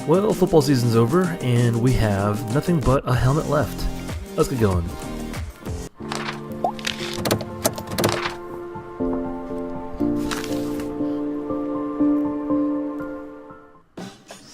Well, football season's over, and we have nothing but a helmet left. Let's get going.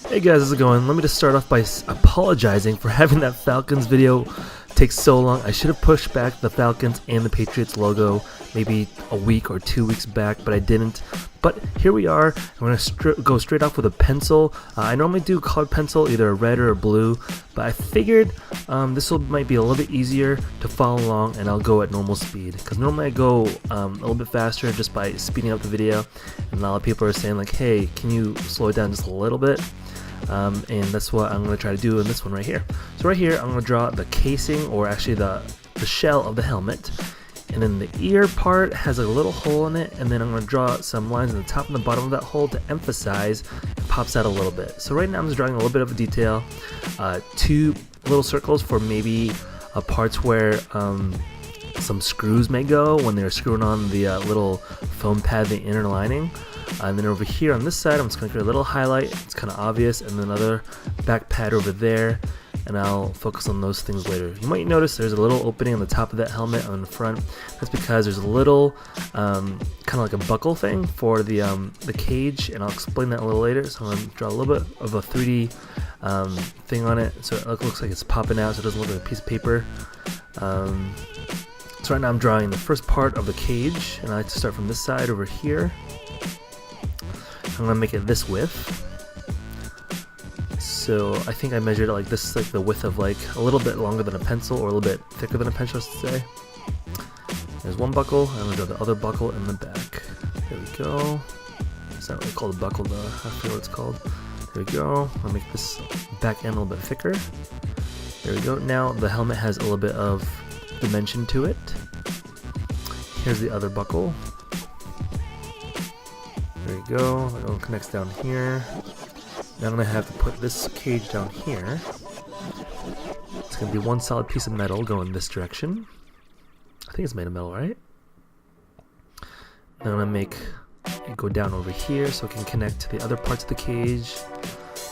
Hey guys, how's it going? Let me just start off by apologizing for having that Falcons video take so long. I should have pushed back the Falcons and the Patriots logo maybe a week or 2 weeks back, but I didn't. But here we are. I'm going to go straight off with a pencil. I normally do colored pencil, either a red or a blue, but I figured this might be a little bit easier to follow along, and I'll go at normal speed. Because normally I go a little bit faster just by speeding up the video, and a lot of people are saying like, hey, can you slow it down just a little bit? And that's what I'm going to try to do in this one right here. So right here, I'm going to draw the casing, or actually the shell of the helmet. And then the ear part has a little hole in it, and then I'm going to draw some lines on the top and the bottom of that hole to emphasize it pops out a little bit. So right now I'm just drawing a little bit of a detail, 2 little circles for maybe parts where some screws may go when they're screwing on the little foam pad, the inner lining. And then over here on this side, I'm just going to create a little highlight. It's kind of obvious, and then another back pad over there. And I'll focus on those things later. You might notice there's a little opening on the top of that helmet on the front. That's because there's a little kind of like a buckle thing for the cage, and I'll explain that a little later. So I'm going to draw a little bit of a 3D thing on it, so it looks like it's popping out, so it doesn't look like a piece of paper. So right now I'm drawing the first part of the cage, and I like to start from this side over here. I'm going to make it this width. So I think I measured it like this is like the width of like a little bit longer than a pencil, or a little bit thicker than a pencil, I should say. There's one buckle, and I'm going to draw the other buckle in the back. There we go. It's not really called a buckle though, I forget what it's called. There we go. I'll make this back end a little bit thicker. There we go. Now the helmet has a little bit of dimension to it. Here's the other buckle. There you go. It all connects down here. Now I'm going to have to put this cage down here. It's going to be one solid piece of metal going this direction. I think it's made of metal, right? Then I'm going to make it go down over here so it can connect to the other parts of the cage.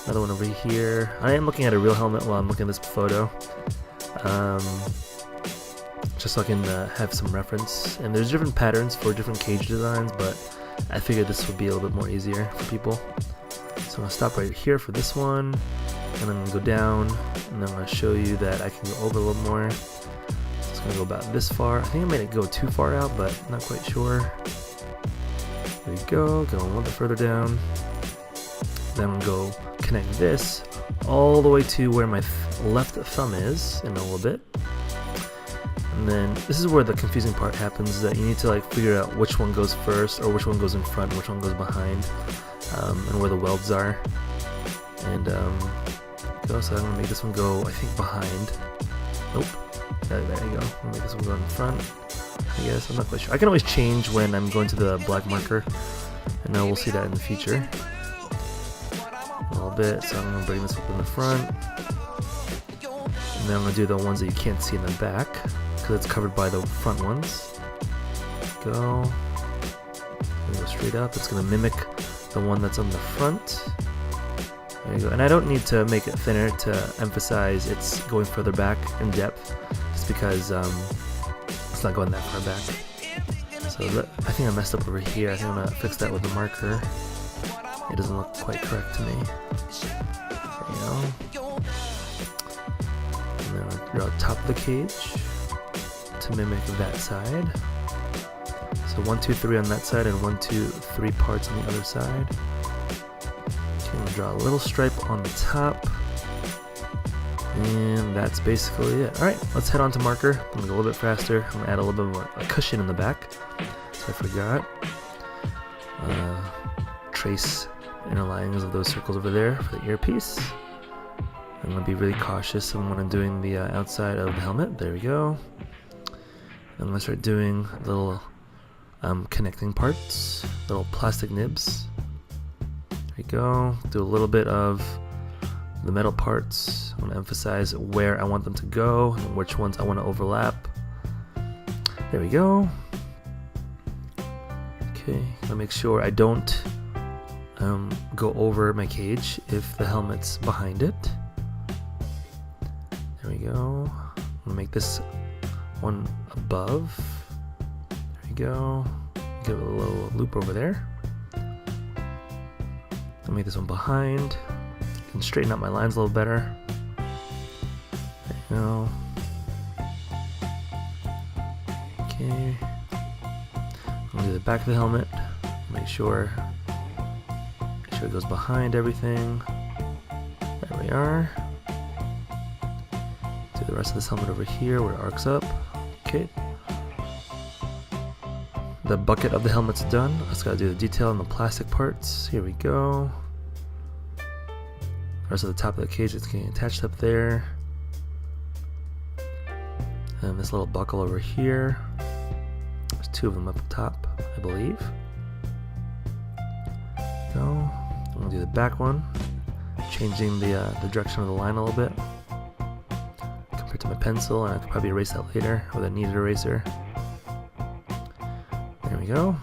Another one over here. I am looking at a real helmet while I'm looking at this photo. Just so I can have some reference. And there's different patterns for different cage designs, but I figured this would be a little bit more easier for people. So I'm going to stop right here for this one, and then I'm going to go down, and then I'm going to show you that I can go over a little more. It's going to go about this far. I think I made it go too far out, but not quite sure. There we go, going a little bit further down. Then I'm going to go connect this all the way to where my left thumb is in a little bit. And then this is where the confusing part happens, is that you need to like figure out which one goes first, or which one goes in front, which one goes behind. And where the welds are. And so I'm going to make this one go, I think, behind. Nope. There you go. I'm going to make this one go in front, I guess. I'm not quite sure. I can always change when I'm going to the black marker, and we'll see that in the future. A little bit, so I'm going to bring this up in the front. And then I'm going to do the ones that you can't see in the back, because it's covered by the front ones. Go. Go straight up. It's going to mimic the one that's on the front. There you go. And I don't need to make it thinner to emphasize it's going further back in depth, just because it's not going that far back. So I think I messed up over here. I think I'm going to fix that with the marker. It doesn't look quite correct to me. There you go. And then I'll draw the top of the cage to mimic that side. So 1, 2, 3 on that side, and 1, 2, 3 parts on the other side. Okay, I'm going to draw a little stripe on the top. And that's basically it. Alright, let's head on to marker. I'm going to go a little bit faster. I'm going to add a little bit more a cushion in the back. So I forgot. Trace inner linings of those circles over there for the earpiece. I'm going to be really cautious when I'm doing the outside of the helmet. There we go. I'm going to start doing little connecting parts, little plastic nibs. There we go. Do a little bit of the metal parts. I want to emphasize where I want them to go and which ones I want to overlap. There we go. Okay, I'm gonna make sure I don't go over my cage if the helmet's behind it. There we go. I'm gonna make this one above. There we go. Give it a little loop over there. I'll make this one behind. I can straighten out my lines a little better. There you go. Okay. I'm gonna do the back of the helmet. Make sure it goes behind everything. There we are. Do the rest of this helmet over here where it arcs up. Okay. The bucket of the helmet's done. I just gotta do the detail on the plastic parts. Here we go. The rest of the top of the cage is getting attached up there. And this little buckle over here. There's two of them up top, I believe. Go. I'm gonna do the back one, changing the direction of the line a little bit compared to my pencil, and I could probably erase that later with a kneaded eraser. There we go.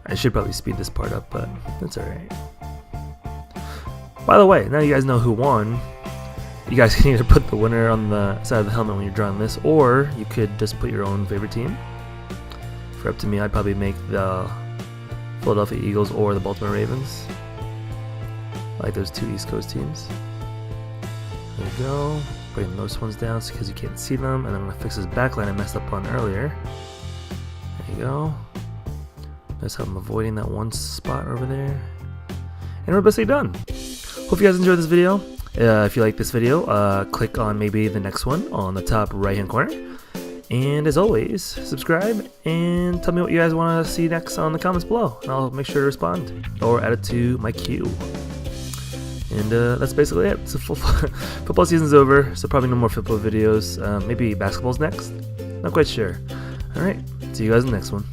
I should probably speed this part up, but that's alright. By the way, now you guys know who won. You guys can either put the winner on the side of the helmet when you're drawing this, or you could just put your own favorite team. For up to me, I'd probably make the Philadelphia Eagles or the Baltimore Ravens. I like those two East Coast teams. There we go. Bring those ones down because you can't see them. And then I'm going to fix this backline I messed up on earlier. There you go. Notice how I'm avoiding that one spot over there. And we're basically done. Hope you guys enjoyed this video. If you like this video, click on maybe the next one on the top right hand corner. And as always, subscribe and tell me what you guys want to see next on the comments below, and I'll make sure to respond or add it to my queue. And that's basically it. So football season's over, so probably no more football videos. Maybe basketball's next. Not quite sure. All right, see you guys in the next one.